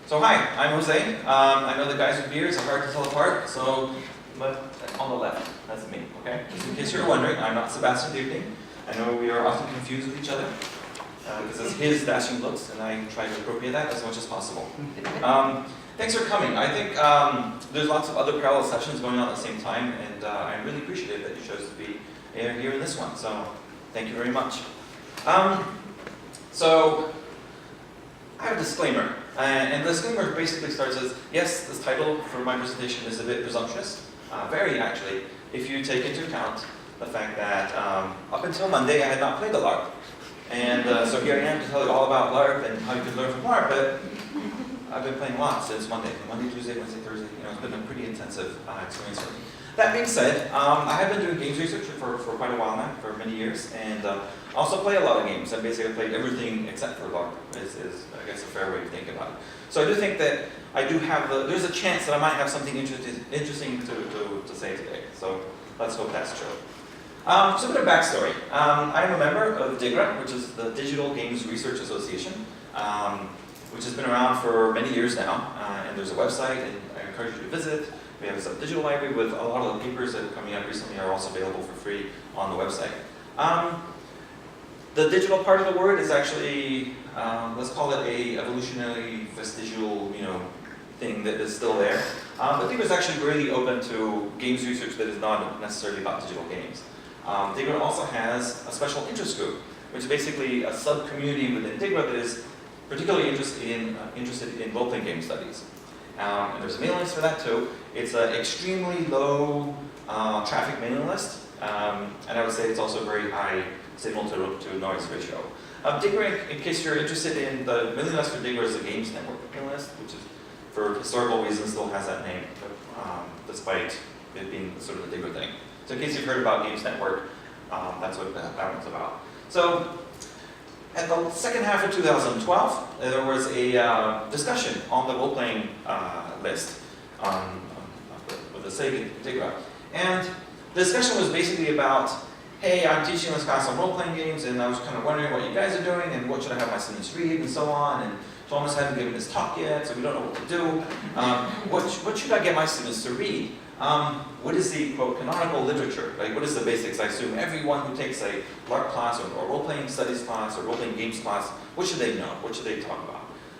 So hi, I'm Jose. I know the guys with beards are hard to tell apart, but on the left, that's me, okay? Just in case you're wondering, I'm not Sebastian Deerking. I know we are often confused with each other, because it's his dashing looks, and I try to appropriate that as much as possible. Thanks for coming. I think there's lots of other parallel sessions going on at the same time, and I'm really appreciative that you chose to be here in this one, so thank you very much. So, I have a disclaimer, and the disclaimer basically starts as, yes, this title for my presentation is a bit presumptuous, very actually, if you take into account the fact that up until Monday I had not played the Larp. And so here I am to tell you all about Larp and how you can learn from Larp, but I've been playing a lot since Monday, Tuesday, Wednesday, Thursday, it's been a pretty intensive experience for me. That being said, I have been doing games research for quite a while now, for many years, and I also play a lot of games. I basically played everything except for Larp, is I guess a fair way to think about it. So I do think that I do have there's a chance that I might have something interesting to say today, so let's hope that's true. So a bit of backstory. I'm a member of DIGRA, which is the Digital Games Research Association, which has been around for many years now, and there's a website, and I encourage you to visit. We have a digital library with a lot of the papers that are coming out recently are also available for free on the website. The digital part of the word is actually, let's call it a evolutionary vestigial, thing that is still there. But DIGRA is actually really open to games research that is not necessarily about digital games. DIGRA also has a special interest group, which is basically a sub-community within DIGRA that is particularly interested in role-playing game studies. And there's a mailing list for that too. It's an extremely low traffic mailing list, and I would say it's also a very high signal to noise ratio. DIGRA, in case you're interested in the mailing list for DIGRA, is the Games Network mailing list, which is for historical reasons still has that name, despite it being sort of the DIGRA thing. So in case you've heard about Games Network, that's what that one's about. So at the second half of 2012, there was a discussion on the role-playing list with the SEG DIGRA. And the discussion was basically about, hey, I'm teaching this class on role-playing games, and I was kind of wondering what you guys are doing, and what should I have my students read, and so on. And Tuomas hadn't given his talk yet, so we don't know what to do. What should I get my students to read? What is the, quote, canonical literature? Like, what is the basics? I assume everyone who takes a Larp class or role-playing studies class or role-playing games class, what should they know? What should they talk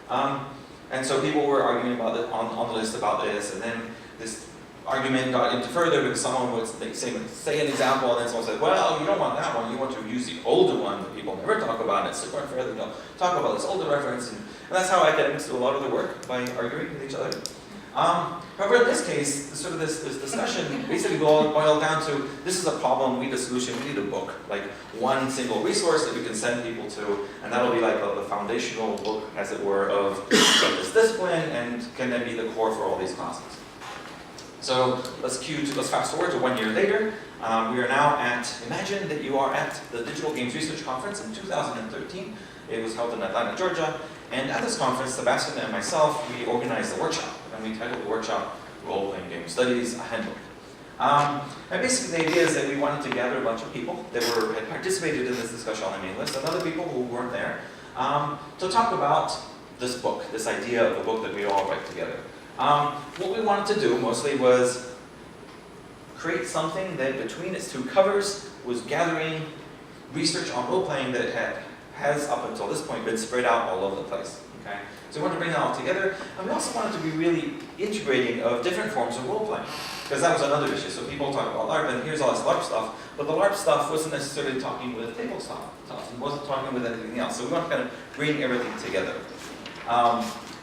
about? And so people were arguing about it on the list about this, and then this argument got into further because someone would say an example, and then someone said, well, you don't want that one, you want to use the older one that people never talk about, it's super unfair that they don't talk about this older reference, and that's how academics do a lot of the work, by arguing with each other. However, in this case, this discussion basically boiled down to, this is a problem, we need a solution, we need a book, like one single resource that we can send people to, and that'll be like the foundational book, as it were, of this discipline, and can then be the core for all these classes. So let's fast forward to 1 year later. We are now imagine that you are at the Digital Games Research Conference in 2013. It was held in Atlanta, Georgia. And at this conference, Sebastian and myself, we organized a workshop. And we titled the workshop, Role-Playing Game Studies, a Handbook. And basically the idea is that we wanted to gather a bunch of people that had participated in this discussion on the mailing list, and other people who weren't there, to talk about this book, this idea of a book that we all write together. What we wanted to do mostly was create something that between its two covers was gathering research on role-playing that has up until this point been spread out all over the place. Okay? So we wanted to bring it all together, and we also wanted to be really integrating of different forms of role-playing, because that was another issue. So people talk about LARP, and here's all this LARP stuff, but the LARP stuff wasn't necessarily talking with tabletop stuff, it wasn't talking with anything else. So we want to kind of bring everything together.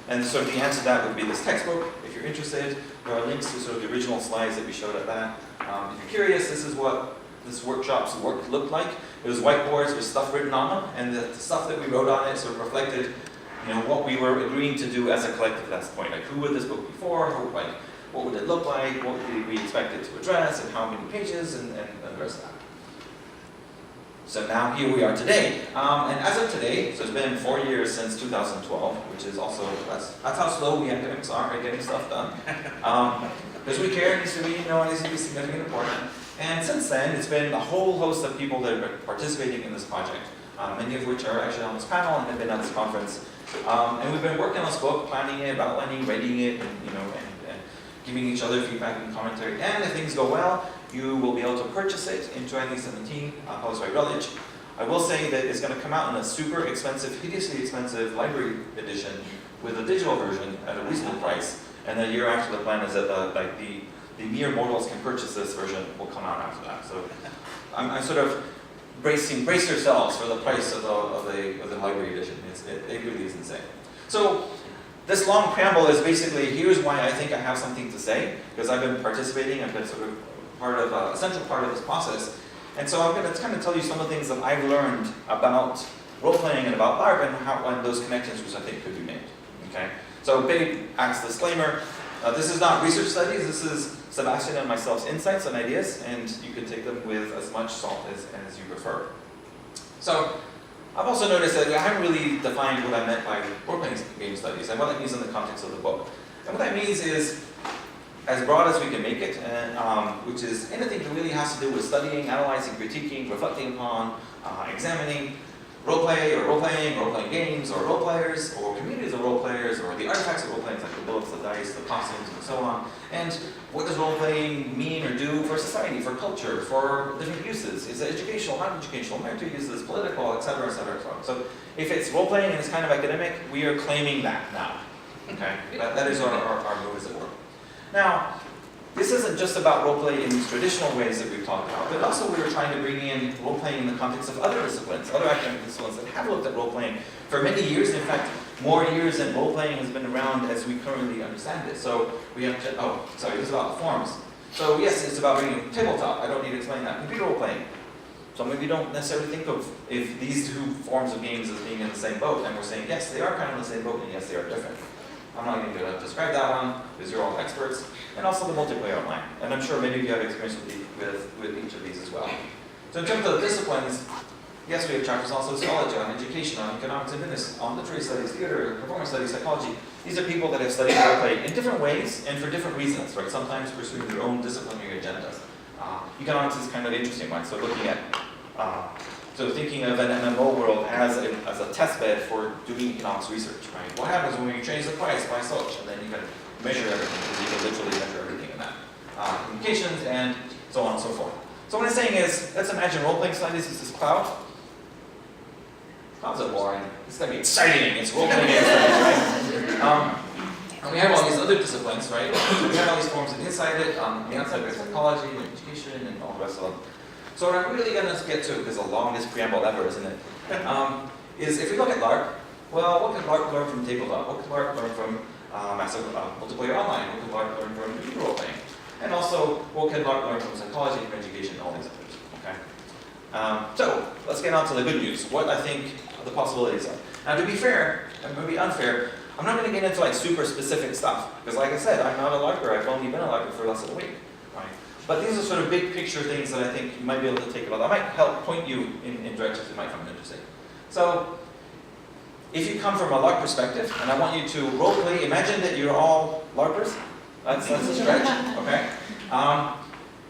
And so the answer to that would be this textbook. If you're interested, there are links to sort of the original slides that we showed at that. If you're curious, this is what this workshop's work looked like. It was whiteboards with stuff written on them, and the stuff that we wrote on it sort of reflected, what we were agreeing to do as a collective at that point. Like, who would this book be for? What would it look like? What did we expect it to address? And how many pages? And the rest of that. So now here we are today. And as of today, so it's been 4 years since 2012, which is also, that's how slow we academics are at getting stuff done. Because we care, it needs to be, it needs to be significant and important. And since then, it's been a whole host of people that are participating in this project. many of which are actually on this panel and have been at this conference. And we've been working on this book, planning it, outlining, writing it, and giving each other feedback and commentary. And if things go well, you will be able to purchase it in 2017, published by Routledge. I will say that it's going to come out in a super expensive, hideously expensive library edition with a digital version at a reasonable price. And the year after, the plan is that the mere mortals can purchase this version will come out after that. So I'm sort of brace yourselves for the price of the library edition. It really is insane. So this long preamble is basically, here's why I think I have something to say, because I've been participating, I've been sort of part of a central part of this process. And so I'm going to kind of tell you some of the things that I've learned about role-playing and about LARP and those connections which I think could be made. Okay? So big axe disclaimer, this is not research studies, this is Sebastian and myself's insights and ideas, and you can take them with as much salt as you prefer. So I've also noticed that I haven't really defined what I meant by role-playing game studies and what that means in the context of the book. And what that means is as broad as we can make it, and, which is anything that really has to do with studying, analyzing, critiquing, reflecting upon, examining role-play or role-playing games or role-players or communities of role-players or the artifacts of role-playing like the bullets, the dice, the costumes, and so on. And what does role-playing mean or do for society, for culture, for different uses? Is it educational, non-educational, military uses, political, etc., etc., etc. So if it's role-playing and it's kind of academic, we are claiming that now. Okay? That is our move as it were. Now, this isn't just about role-play in these traditional ways that we've talked about, but also we were trying to bring in role-playing in the context of other disciplines, other academic disciplines that have looked at role-playing for many years. In fact, more years than role-playing has been around as we currently understand it. So we have to, this is about the forms. So yes, it's about bringing tabletop. I don't need to explain that. Computer role-playing. Some of you don't necessarily think of if these two forms of games as being in the same boat, and we're saying, yes, they are kind of in the same boat, and yes, they are different. I'm not going to describe that one, because you're all experts, and also the multiplayer online. And I'm sure many of you have experience with each of these as well. So in terms of the disciplines, yes, we have chapters on sociology, on education, on economics and business, on literary studies, theater, performance studies, psychology. These are people that have studied role-play in different ways and for different reasons, right? Sometimes pursuing their own disciplinary agendas. Economics is kind of interesting, right? So looking at So thinking of an MMO world as a test bed for doing economics research, right? What happens when you change the price by such? And then you can measure everything, because you can literally measure everything in that. Communications and so on and so forth. So what I'm saying is, let's imagine role-playing studies is this cloud. Clouds are boring. It's going to be exciting. It's role-playing studies, right? And we have all these other disciplines, right? So we have all these forms inside it. The outside is psychology and education and all the rest of them. So what I'm really going to get to, because the longest preamble ever, isn't it? Is if we look at LARP, well, what can LARP learn from tabletop? What can LARP learn from massive multiplayer online? What can LARP learn from computer role-playing? And also, what can LARP learn from psychology, from education, and all these others? Okay. So let's get on to the good news. What I think the possibilities are. Now, to be fair, and maybe unfair, I'm not going to get into like super specific stuff, because like I said, I'm not a LARPer. I've only been a LARPer for less than a week. Right? But these are sort of big picture things that I think you might be able to take about. That might help point you in directions you might find interesting. So, if you come from a LARP perspective, and I want you to role play, imagine that you're all LARPers. That's a stretch, okay?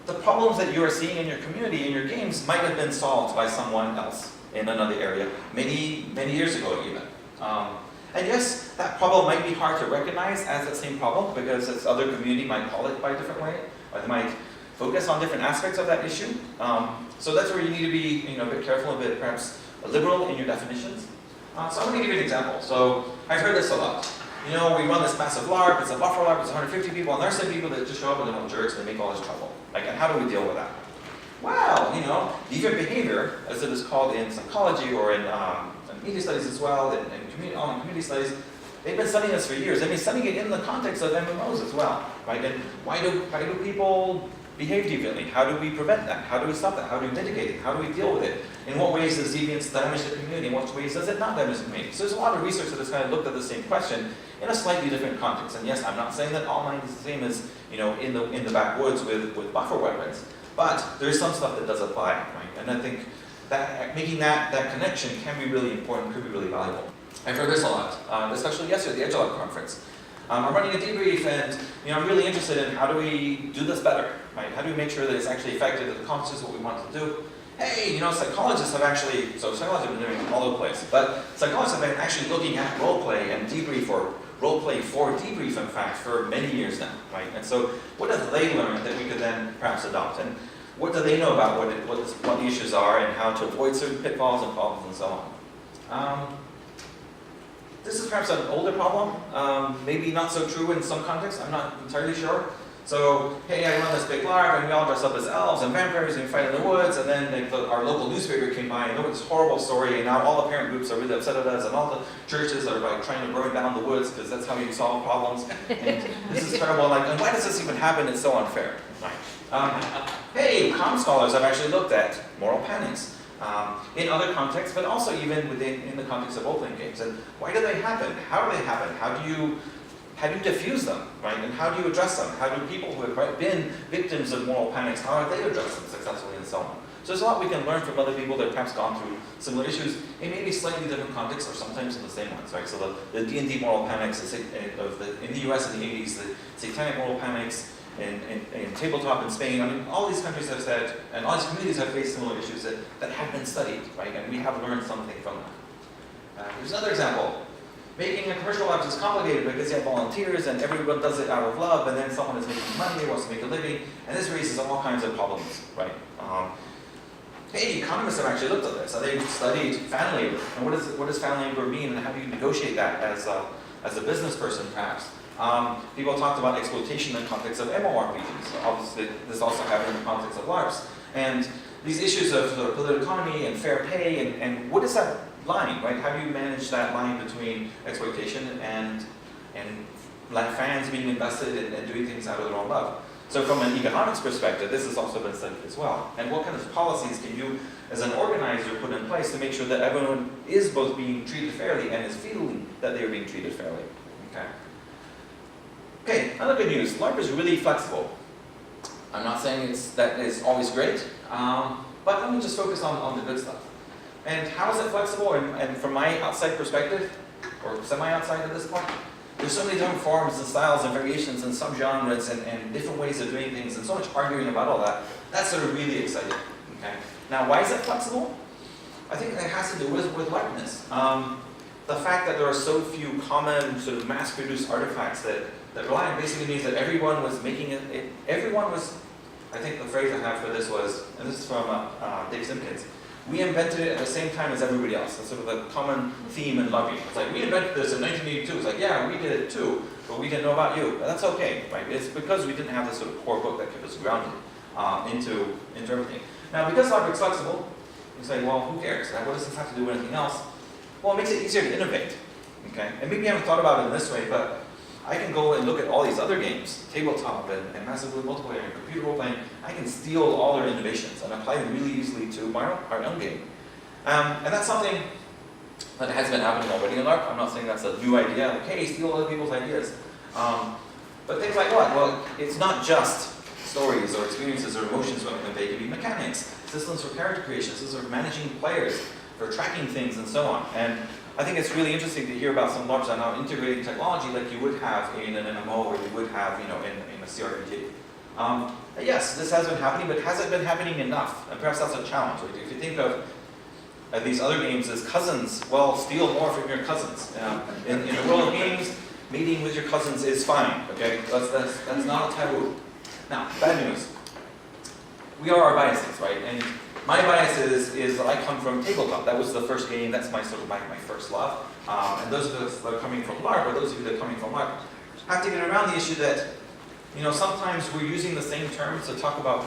The problems that you are seeing in your community, in your games, might have been solved by someone else in another area, many years ago even. And yes, that problem might be hard to recognize as the same problem, because this other community might call it by a different way, or they might focus on different aspects of that issue. So that's where you need to be a bit careful, a bit perhaps liberal in your definitions. So I'm going to give you an example. So I've heard this a lot. We run this massive LARP, it's a buffer LARP, it's 150 people, and there's some people that just show up and they're all jerks and they make all this trouble. Like, and how do we deal with that? Well, deviant behavior, as it is called in psychology or in media studies as well, and online community studies, they've been studying this for years. They've been studying it in the context of MMOs as well, right? And why do people behave deviantly? How do we prevent that? How do we stop that? How do we mitigate it? How do we deal with it? In what ways does deviance damage the community? In what ways does it not damage the community? So there's a lot of research that has kind of looked at the same question in a slightly different context. And yes, I'm not saying that online is the same as in the backwoods with buffer weapons, but there is some stuff that does apply, right? And I think that making that connection can be really important, could be really valuable. I've heard this a lot, especially yesterday at the EdgeLab conference. I'm running a debrief, and I'm really interested in how do we do this better, right? How do we make sure that it's actually effective, that it accomplishes what we want to do? hey, psychologists have actually, so psychologists have been doing it all over the place, but psychologists have been actually looking at role play and debrief, or role play for debrief, in fact, for many years now, right? And so what have they learned that we could then perhaps adopt? And what do they know about what the issues are and how to avoid certain pitfalls and problems and so on? This is perhaps an older problem, maybe not so true in some contexts, I'm not entirely sure. So, hey, I run this big Larp, and we all dress up as elves and vampires, and we fight in the woods, and then our local newspaper came by, and there was this horrible story, and now all the parent groups are really upset at us, and all the churches are like trying to burn down the woods, because that's how you solve problems, and this is terrible, like, and why does this even happen? It's so unfair. Right. Hey, comm scholars have actually looked at moral panics in other contexts, but also even in the context of role-playing games, and why do they happen? How do they happen? How do you diffuse them, right? And how do you address them? How do people who have been victims of moral panics, how have they addressed them successfully and so on? So there's a lot we can learn from other people that have perhaps gone through similar issues in maybe slightly different contexts or sometimes in the same ones, right? So the D&D moral panics in the US in the 80s, the satanic moral panics in tabletop in Spain, I mean, all these countries have said, and all these communities have faced similar issues that have been studied, right? And we have learned something from that. Here's another example. Making a commercial lab is complicated because you have volunteers and everyone does it out of love, and then someone is making money, wants to make a living, and this raises all kinds of problems, right? Hey, economists have actually looked at this, and they've studied fan labor, and what does fan labor mean, and how do you negotiate that as a business person, perhaps? People talked about exploitation in the context of MMORPGs. Obviously, this also happened in the context of LARPs. And these issues of sort of political economy and fair pay, and what is that line, right? How do you manage that line between exploitation and fans being invested and doing things out of their own love? So from an economics perspective, this has also been studied as well. And what kind of policies can you, as an organizer, put in place to make sure that everyone is both being treated fairly and is feeling that they are being treated fairly? Okay, another good news. LARP is really flexible. I'm not saying that is always great, but let me just focus on the good stuff. And how is it flexible? And from my outside perspective, or semi-outside at this point, there's so many different forms and styles and variations and subgenres and different ways of doing things, and so much arguing about all that. That's sort of really exciting. Okay. Now, why is it flexible? I think it has to do with likeness. The fact that there are so few common sort of mass-produced artifacts that rely on basically means that everyone was making it. Everyone was. I think the phrase I have for this was, and this is from Dave Simpkins. We invented it at the same time as everybody else. That's sort of the common theme in LARPing. It's like, we invented this in 1982. It's like, yeah, we did it too, but we didn't know about you. But that's okay, right? It's because we didn't have this sort of core book that kept us grounded into everything. Now, because LARPing is flexible, you say, well, who cares? What does this have to do with anything else? Well, it makes it easier to innovate, okay? And maybe you haven't thought about it in this way, but I can go and look at all these other games, tabletop and massively multiplayer and computer role-playing. I can steal all their innovations and apply them really easily to our own game. And that's something that has been happening already in LARP. I'm not saying that's a new idea, like, hey, steal other people's ideas. But things like what? Well, it's not just stories or experiences or emotions when they can be mechanics, systems for character creation, systems for managing players, for tracking things and so on. And I think it's really interesting to hear about some LARPs that are now integrating technology like you would have in an MMO or you would have, in a CRPG. Yes, this has been happening, but has it been happening enough? And perhaps that's a challenge. Right? If you think of these other games as cousins, well, steal more from your cousins. In the world of games, meeting with your cousins is fine. Okay, that's not a taboo. Now, bad news. We are our biases, right? And my bias is that I come from tabletop. That was the first game. That's my sort of my first love. And those of us that are coming from LARP, or those of you that are coming from LARP, have to get around the issue that, sometimes we're using the same terms to talk about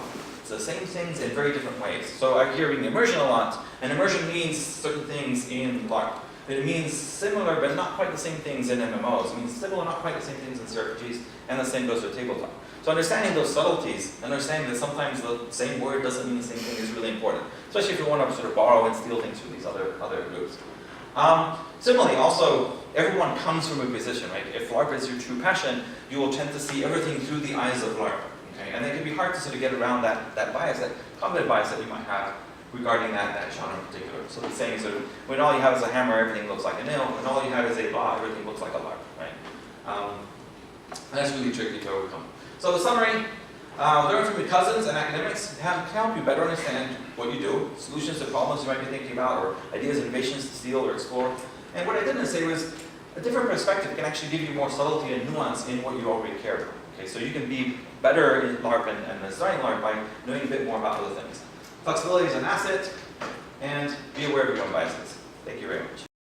the same things in very different ways. So I hear immersion a lot, and immersion means certain things in LARP. It means similar, but not quite the same things in MMOs. It means similar, not quite the same things in CRPGs, and the same goes for tabletop. So understanding those subtleties, understanding that sometimes the same word doesn't mean the same thing is really important, especially if you want to sort of borrow and steal things from these other groups. Similarly, also, everyone comes from a position, right? If LARP is your true passion, you will tend to see everything through the eyes of LARP. Okay? And it can be hard to sort of get around that bias, that cognitive bias that you might have regarding that genre in particular. So the saying sort of, when all you have is a hammer, everything looks like a nail. When all you have is a law, everything looks like a LARP, right? And that's really tricky to overcome. So the summary, Learn from your cousins and academics can help you better understand what you do, solutions to problems you might be thinking about, or ideas, innovations to steal or explore. And what I didn't say was a different perspective can actually give you more subtlety and nuance in what you already care about. Okay, so you can be better in LARP and studying LARP by knowing a bit more about other things. Flexibility is an asset, and be aware of your own biases. Thank you very much.